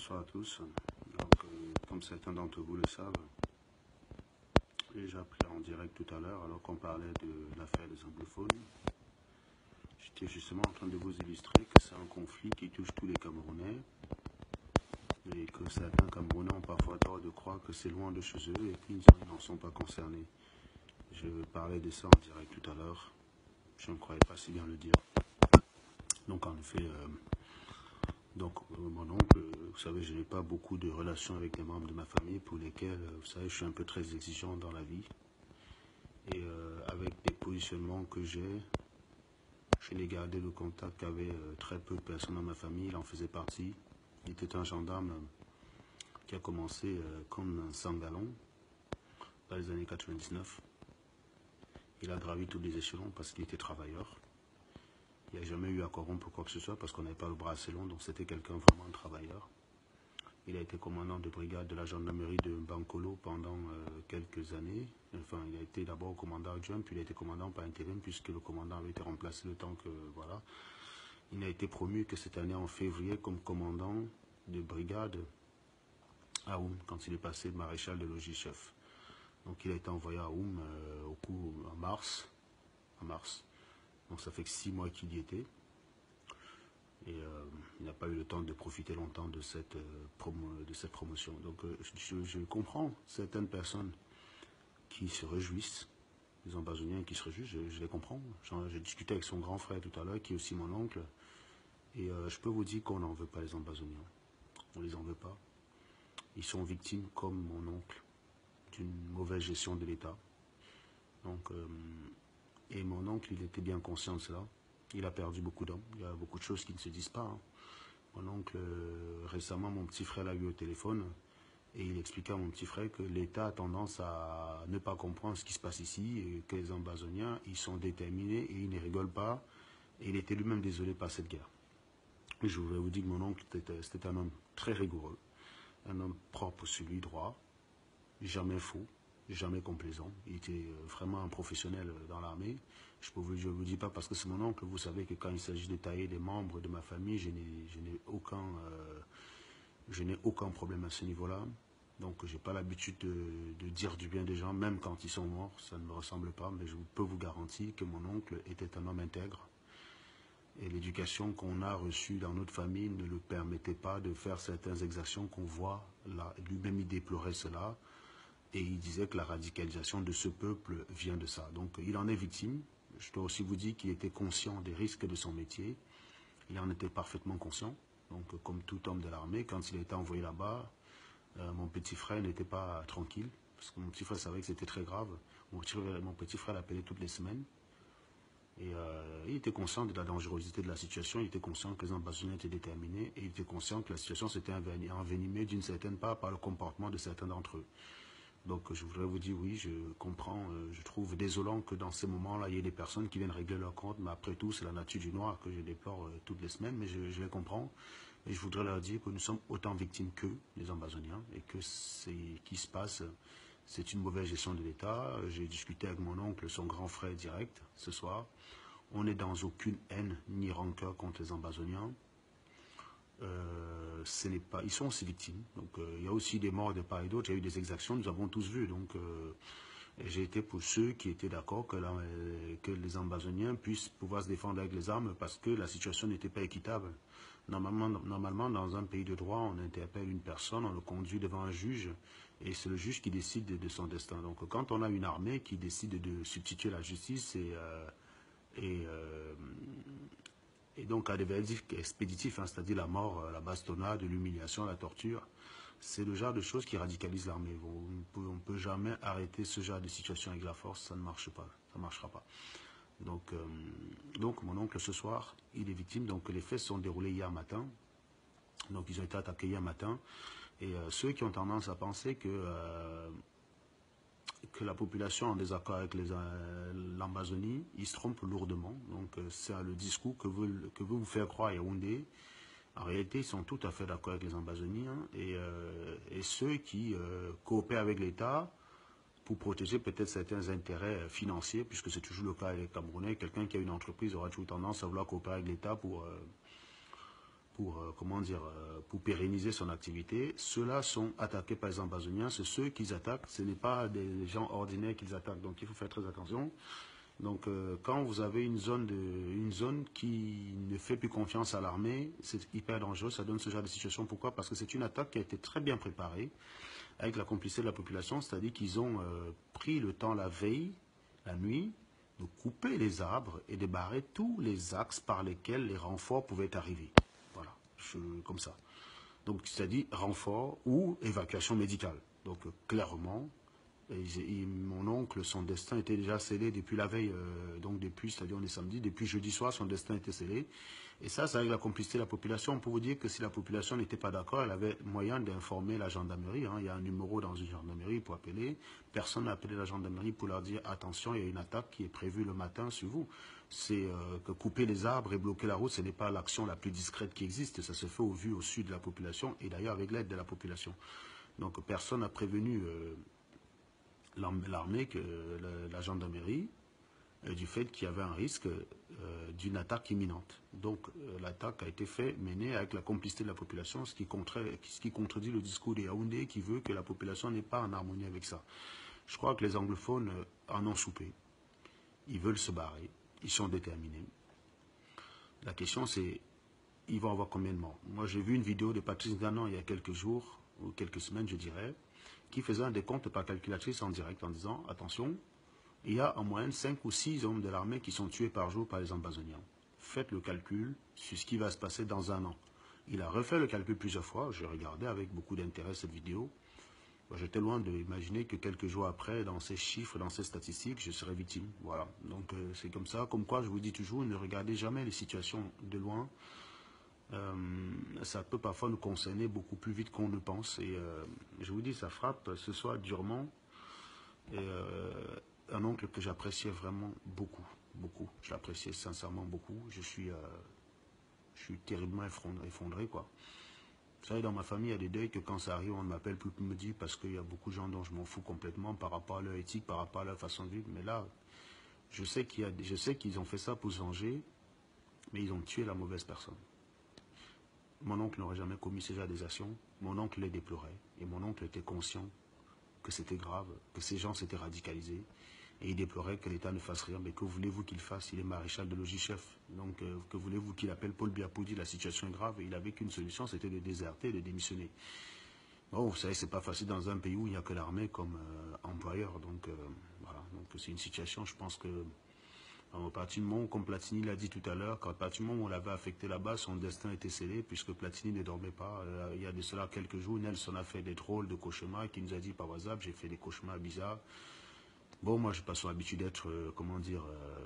Bonsoir à tous. Donc, comme certains d'entre vous le savent, j'ai appris en direct tout à l'heure, alors qu'on parlait de l'affaire des anglophones. J'étais justement en train de vous illustrer que c'est un conflit qui touche tous les Camerounais et que certains Camerounais ont parfois tort de croire que c'est loin de chez eux et qu'ils n'en sont pas concernés. Je parlais de ça en direct tout à l'heure. Je ne croyais pas si bien le dire. Donc, en effet, mon oncle, vous savez, je n'ai pas beaucoup de relations avec les membres de ma famille pour lesquels, vous savez, je suis un peu très exigeant dans la vie. Et avec des positionnements que j'ai, je n'ai gardé le contact qu'avec très peu de personnes dans ma famille. Il en faisait partie. Il était un gendarme qui a commencé comme un sangalon dans les années 99. Il a gravi tous les échelons parce qu'il était travailleur. Il n'y a jamais eu à corrompre quoi que ce soit parce qu'on n'avait pas le bras assez long, donc c'était quelqu'un vraiment de travailleur. Il a été commandant de brigade de la gendarmerie de Bankolo pendant quelques années. Enfin, il a été d'abord commandant adjoint, puis il a été commandant par intérim, puisque le commandant avait été remplacé le temps que, voilà. Il n'a été promu que cette année en février comme commandant de brigade à Oum, quand il est passé maréchal de logis-chef. Donc il a été envoyé à Oum en mars. Donc ça fait que 6 mois qu'il y était. Et il n'a pas eu le temps de profiter longtemps de cette promotion. Donc je comprends certaines personnes qui se réjouissent, les ambazoniens qui se réjouissent, je les comprends. J'ai discuté avec son grand frère tout à l'heure, qui est aussi mon oncle, et je peux vous dire qu'on n'en veut pas les ambazoniens. On ne les en veut pas. Ils sont victimes, comme mon oncle, d'une mauvaise gestion de l'État. Donc, et mon oncle, il était bien conscient de cela. Il a perdu beaucoup d'hommes. Il y a beaucoup de choses qui ne se disent pas. Hein. Mon oncle, récemment, mon petit frère l'a eu au téléphone et il expliquait à mon petit frère que l'État a tendance à ne pas comprendre ce qui se passe ici et que les ambazoniens, ils sont déterminés et ils ne rigolent pas. Et il était lui-même désolé par cette guerre. Et je voudrais vous dire que mon oncle, c'était un homme très rigoureux, un homme propre sur lui, droit, jamais faux, jamais complaisant. Il était vraiment un professionnel dans l'armée. Je ne vous dis pas parce que c'est mon oncle. Vous savez que quand il s'agit de tailler les membres de ma famille, je n'ai aucun problème à ce niveau-là. Donc je n'ai pas l'habitude de dire du bien des gens, même quand ils sont morts. Ça ne me ressemble pas, mais je peux vous garantir que mon oncle était un homme intègre. Et l'éducation qu'on a reçue dans notre famille ne le permettait pas de faire certaines exactions qu'on voit là. Lui-même, il déplorait cela. Et il disait que la radicalisation de ce peuple vient de ça. Donc il en est victime. Je dois aussi vous dire qu'il était conscient des risques de son métier. Il en était parfaitement conscient. Donc comme tout homme de l'armée, quand il a été envoyé là-bas, mon petit frère n'était pas tranquille. Parce que mon petit frère savait que c'était très grave. Mon petit frère l'appelait toutes les semaines. Et il était conscient de la dangerosité de la situation. Il était conscient que les ambassadeurs étaient déterminés. Et il était conscient que la situation s'était envenimée d'une certaine part par le comportement de certains d'entre eux. Donc je voudrais vous dire, oui, je comprends, je trouve désolant que dans ces moments-là, il y ait des personnes qui viennent régler leur compte, mais après tout, c'est la nature du noir que je déplore toutes les semaines, mais je les comprends. Et je voudrais leur dire que nous sommes autant victimes qu'eux, les ambazoniens, et que ce qui se passe, c'est une mauvaise gestion de l'État. J'ai discuté avec mon oncle, son grand frère direct, ce soir. On n'est dans aucune haine ni rancœur contre les ambazoniens. Ils sont aussi victimes. Donc, il y a aussi des morts de part et d'autre. Il y a eu des exactions, nous avons tous vu. Donc, j'ai été pour ceux qui étaient d'accord que les ambazoniens puissent pouvoir se défendre avec les armes parce que la situation n'était pas équitable. Normalement, dans un pays de droit, on interpelle une personne, on le conduit devant un juge et c'est le juge qui décide de son destin. Donc, quand on a une armée qui décide de substituer la justice et donc à des verdicts expéditifs, hein, c'est-à-dire la mort, la bastonnade, l'humiliation, la torture, c'est le genre de choses qui radicalisent l'armée. On ne peut jamais arrêter ce genre de situation avec la force, ça ne marche pas, ça ne marchera pas. Donc mon oncle ce soir, il est victime, donc les faits se sont déroulés hier matin, donc ils ont été attaqués hier matin, et ceux qui ont tendance à penser que la population en désaccord avec l'Amazonie, ils se trompent lourdement. Donc c'est le discours que vous faire croire à Yaoundé. En réalité, ils sont tout à fait d'accord avec les Amazoniens et ceux qui coopèrent avec l'État pour protéger peut-être certains intérêts financiers, puisque c'est toujours le cas avec les Camerounais. Quelqu'un qui a une entreprise aura toujours tendance à vouloir coopérer avec l'État pour comment dire, pour pérenniser son activité. Ceux-là sont attaqués par les Ambazoniens. C'est ceux qu'ils attaquent. Ce n'est pas des gens ordinaires qu'ils attaquent. Donc il faut faire très attention. Donc quand vous avez une zone qui ne fait plus confiance à l'armée, c'est hyper dangereux. Ça donne ce genre de situation. Pourquoi? Parce que c'est une attaque qui a été très bien préparée avec la complicité de la population. C'est-à-dire qu'ils ont pris le temps la veille, la nuit, de couper les arbres et de barrer tous les axes par lesquels les renforts pouvaient arriver. Voilà, comme ça. Donc, c'est-à-dire renfort ou évacuation médicale. Donc, clairement, mon oncle, son destin était déjà scellé depuis la veille, donc depuis, c'est-à-dire on est samedi, depuis jeudi soir, son destin était scellé. Et ça, c'est avec la complicité de la population. On peut vous dire que si la population n'était pas d'accord, elle avait moyen d'informer la gendarmerie. Hein. Il y a un numéro dans une gendarmerie pour appeler. Personne n'a appelé la gendarmerie pour leur dire attention, il y a une attaque qui est prévue le matin sur vous. C'est que couper les arbres et bloquer la route, ce n'est pas l'action la plus discrète qui existe. Ça se fait au vu, au sud de la population et d'ailleurs avec l'aide de la population. Donc personne n'a prévenu l'armée, la gendarmerie, du fait qu'il y avait un risque d'une attaque imminente. Donc l'attaque a été menée avec la complicité de la population, ce qui contredit le discours des Yaoundé qui veut que la population n'est pas en harmonie avec ça. Je crois que les anglophones en ont soupé. Ils veulent se barrer. Ils sont déterminés. La question c'est, ils vont avoir combien de morts? Moi j'ai vu une vidéo de Patrice Ganon il y a quelques jours, ou quelques semaines je dirais, qui faisait un décompte par calculatrice en direct en disant, attention, il y a en moyenne 5 ou 6 hommes de l'armée qui sont tués par jour par les Ambazoniens. Faites le calcul sur ce qui va se passer dans un an. Il a refait le calcul plusieurs fois, j'ai regardé avec beaucoup d'intérêt cette vidéo. J'étais loin d'imaginer que quelques jours après, dans ces chiffres, dans ces statistiques, je serais victime. Voilà, donc c'est comme ça. Comme quoi, je vous dis toujours, ne regardez jamais les situations de loin. Ça peut parfois nous concerner beaucoup plus vite qu'on ne pense. Et je vous dis, ça frappe ce soir durement. Et un oncle que j'appréciais vraiment beaucoup, beaucoup. Je l'appréciais sincèrement beaucoup. Je suis terriblement effondré, quoi. Vous savez, dans ma famille, il y a des deuils que quand ça arrive, on ne m'appelle plus pour me dire parce qu'il y a beaucoup de gens dont je m'en fous complètement par rapport à leur éthique, par rapport à leur façon de vivre. Mais là, je sais qu'ils ont fait ça pour se venger, mais ils ont tué la mauvaise personne. Mon oncle n'aurait jamais commis ce genre des actions. Mon oncle les déplorait. Et mon oncle était conscient que c'était grave, que ces gens s'étaient radicalisés. Et il déplorait que l'État ne fasse rien. Mais que voulez-vous qu'il fasse? Il est maréchal de logis-chef. Donc, que voulez-vous qu'il appelle Paul Biya pour dire la situation est grave? Et il n'avait qu'une solution, c'était de déserter, de démissionner. Bon, vous savez, c'est pas facile dans un pays où il n'y a que l'armée comme employeur. Donc, voilà. Donc, c'est une situation, je pense que, à partir du moment où, comme Platini l'a dit tout à l'heure, à partir du moment où on l'avait affecté là-bas, son destin était scellé, puisque Platini ne dormait pas. Il y a de cela quelques jours, Nelson a fait des drôles de cauchemars, qui nous a dit par WhatsApp, j'ai fait des cauchemars bizarres. Bon, moi, je n'ai pas son habitude d'être,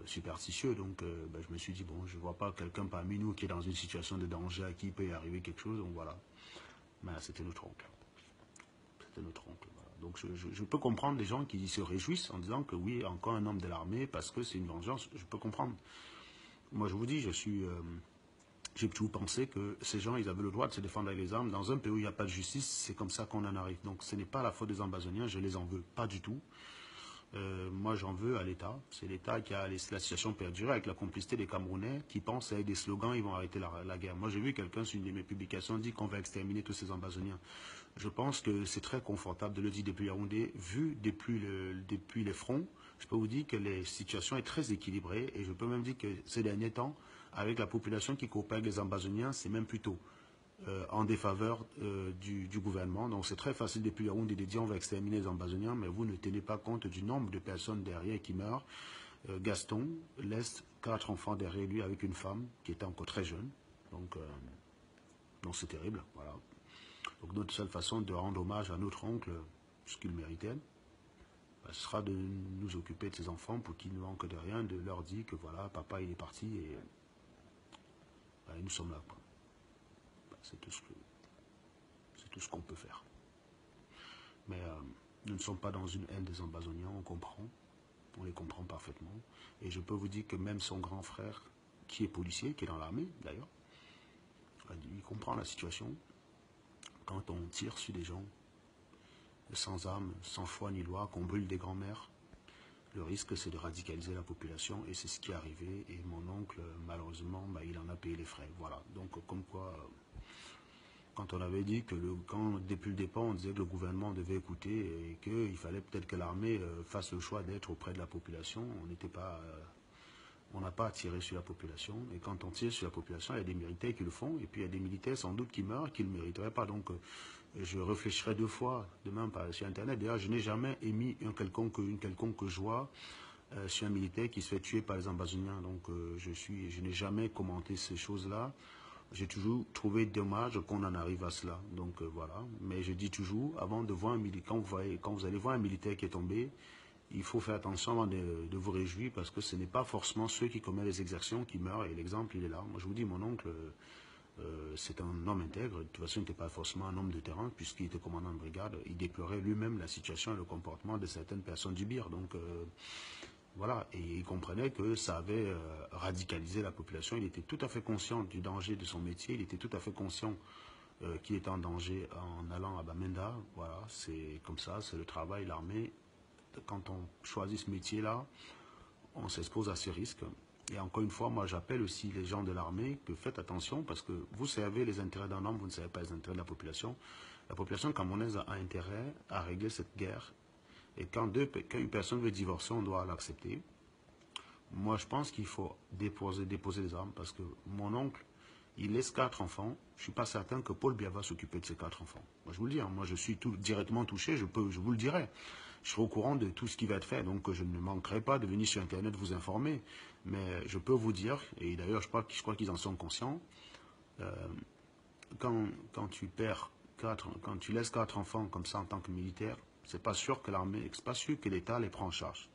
superstitieux, donc je me suis dit, bon, je ne vois pas quelqu'un parmi nous qui est dans une situation de danger à qui il peut y arriver quelque chose, donc voilà. Mais c'était notre oncle. C'était notre oncle, voilà. Donc je peux comprendre les gens qui se réjouissent en disant que oui, encore un homme de l'armée, parce que c'est une vengeance, je peux comprendre. Moi, je vous dis, j'ai toujours pensé que ces gens, ils avaient le droit de se défendre avec les armes. Dans un pays où il n'y a pas de justice, c'est comme ça qu'on en arrive. Donc ce n'est pas la faute des Ambazoniens, je les en veux pas du tout. Moi, j'en veux à l'État. C'est l'État qui a laissé la situation perdurer avec la complicité des Camerounais qui pensent avec des slogans, ils vont arrêter la guerre. Moi, j'ai vu quelqu'un sur une de mes publications dire qu'on va exterminer tous ces Ambazoniens. Je pense que c'est très confortable de le dire depuis Yaoundé. Vu depuis les fronts, je peux vous dire que la situation est très équilibrée et je peux même dire que ces derniers temps, avec la population qui coopère avec les Ambazoniens, c'est même plutôt en défaveur du gouvernement. Donc c'est très facile depuis Yaoundé de dire on va exterminer les Ambazoniens, mais vous ne tenez pas compte du nombre de personnes derrière qui meurent. Gaston laisse 4 enfants derrière lui avec une femme qui était encore très jeune. Donc c'est terrible. Voilà. Donc notre seule façon de rendre hommage à notre oncle, ce qu'il méritait, ce sera de nous occuper de ses enfants pour qu'ils ne manquent de rien, de leur dire que voilà, papa il est parti et nous sommes là. C'est tout ce qu'on peut faire. Mais nous ne sommes pas dans une haine des Ambazoniens, on les comprend parfaitement. Et je peux vous dire que même son grand frère, qui est policier, qui est dans l'armée d'ailleurs, il comprend la situation. Quand on tire sur des gens sans armes, sans foi ni loi, qu'on brûle des grands-mères, Le risque, c'est de radicaliser la population et c'est ce qui est arrivé. Et mon oncle, malheureusement, il en a payé les frais. Voilà. Donc, comme quoi, quand on avait dit que depuis le départ, on disait que le gouvernement devait écouter et qu'il fallait peut-être que l'armée fasse le choix d'être auprès de la population, on n'a pas tiré sur la population. Et quand on tire sur la population, il y a des militaires qui le font. Et puis, il y a des militaires, sans doute, qui meurent, qui ne le mériteraient pas. Donc, je réfléchirai 2 fois demain sur Internet. D'ailleurs, je n'ai jamais émis une quelconque joie sur un militaire qui se fait tuer par les Ambazoniens. Donc, je n'ai jamais commenté ces choses-là. J'ai toujours trouvé dommage qu'on en arrive à cela. Donc, voilà. Mais je dis toujours, avant de voir un militaire, quand vous allez voir un militaire qui est tombé, il faut faire attention avant de vous réjouir parce que ce n'est pas forcément ceux qui commettent les exactions qui meurent. Et l'exemple, il est là. Moi, je vous dis, mon oncle, c'est un homme intègre. De toute façon, il n'était pas forcément un homme de terrain puisqu'il était commandant de brigade. Il déplorait lui-même la situation et le comportement de certaines personnes du BIR. Donc, voilà. Et il comprenait que ça avait radicalisé la population. Il était tout à fait conscient du danger de son métier. Il était tout à fait conscient qu'il était en danger en allant à Bamenda. Voilà, c'est comme ça, c'est le travail, l'armée. Quand on choisit ce métier-là, on s'expose à ces risques. Et encore une fois, moi j'appelle aussi les gens de l'armée que faites attention parce que vous servez les intérêts d'un homme, vous ne savez pas les intérêts de la population. La population camerounaise a intérêt à régler cette guerre. Et quand une personne veut divorcer, on doit l'accepter. Moi je pense qu'il faut déposer les armes parce que mon oncle, il laisse 4 enfants. Je ne suis pas certain que Paul Biya va s'occuper de ces 4 enfants. Moi je vous le dis, moi je suis directement touché, je vous le dirai. Je serai au courant de tout ce qui va être fait, donc je ne manquerai pas de venir sur Internet vous informer. Mais je peux vous dire, et d'ailleurs je crois qu'ils en sont conscients, quand tu perds quand tu laisses 4 enfants comme ça en tant que militaire, c'est pas sûr que l'armée, c'est pas sûr que l'État les prend en charge.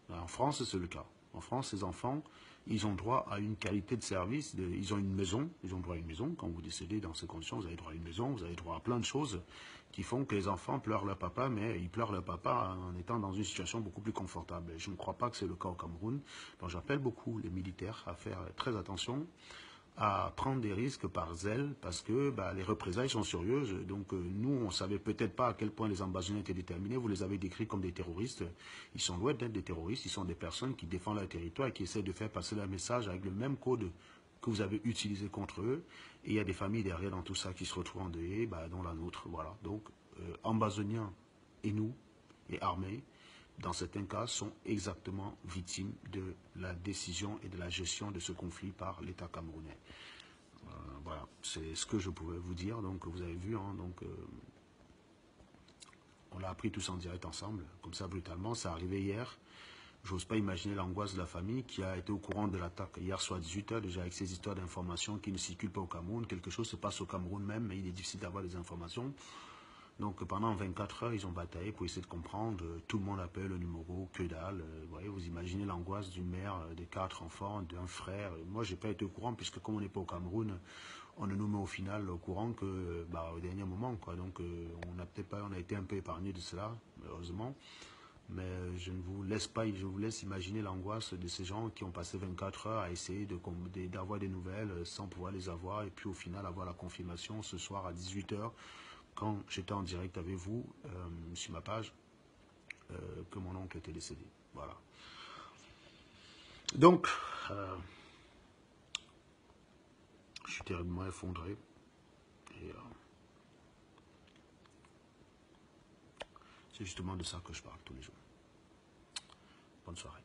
En France, c'est le cas. En France, ces enfants, ils ont droit à une qualité de service, ils ont une maison, ils ont droit à une maison. Quand vous décédez dans ces conditions, vous avez droit à une maison, vous avez droit à plein de choses qui font que les enfants pleurent leur papa, mais ils pleurent leur papa en étant dans une situation beaucoup plus confortable. Et je ne crois pas que c'est le cas au Cameroun. Donc j'appelle beaucoup les militaires à faire très attention, à prendre des risques par zèle, parce que les représailles sont sérieuses. Donc nous, on ne savait peut-être pas à quel point les Ambazoniens étaient déterminés. Vous les avez décrits comme des terroristes. Ils sont loin d'être des terroristes. Ils sont des personnes qui défendent leur territoire et qui essaient de faire passer leur message avec le même code que vous avez utilisé contre eux. Et il y a des familles derrière dans tout ça qui se retrouvent endeuillées, dont la nôtre. Voilà. Donc, Ambazoniens et nous, et armés, dans certains cas, sont exactement victimes de la décision et de la gestion de ce conflit par l'État camerounais. Voilà, c'est ce que je pouvais vous dire. Donc, vous avez vu, on l'a appris tous en direct ensemble, comme ça, brutalement. Ça arrivait hier. J'ose pas imaginer l'angoisse de la famille qui a été au courant de l'attaque hier soir à 18 h, déjà avec ces histoires d'informations qui ne circulent pas au Cameroun. Quelque chose se passe au Cameroun même, mais il est difficile d'avoir des informations. Donc pendant 24 heures, ils ont bataillé pour essayer de comprendre. Tout le monde appelle le numéro, que dalle. Vous imaginez l'angoisse d'une mère, de 4 enfants, d'un frère. Moi, je n'ai pas été au courant, puisque comme on n'est pas au Cameroun, on ne nous met au final au courant que au dernier moment. Donc on a été un peu épargné de cela, malheureusement. Mais je ne vous laisse pas, je vous laisse imaginer l'angoisse de ces gens qui ont passé 24 heures à essayer d'avoir des nouvelles sans pouvoir les avoir. Et puis au final, avoir la confirmation ce soir à 18 h. Quand j'étais en direct avec vous, sur ma page, que mon oncle était décédé. Voilà. Donc, je suis terriblement effondré. Et c'est justement de ça que je parle tous les jours. Bonne soirée.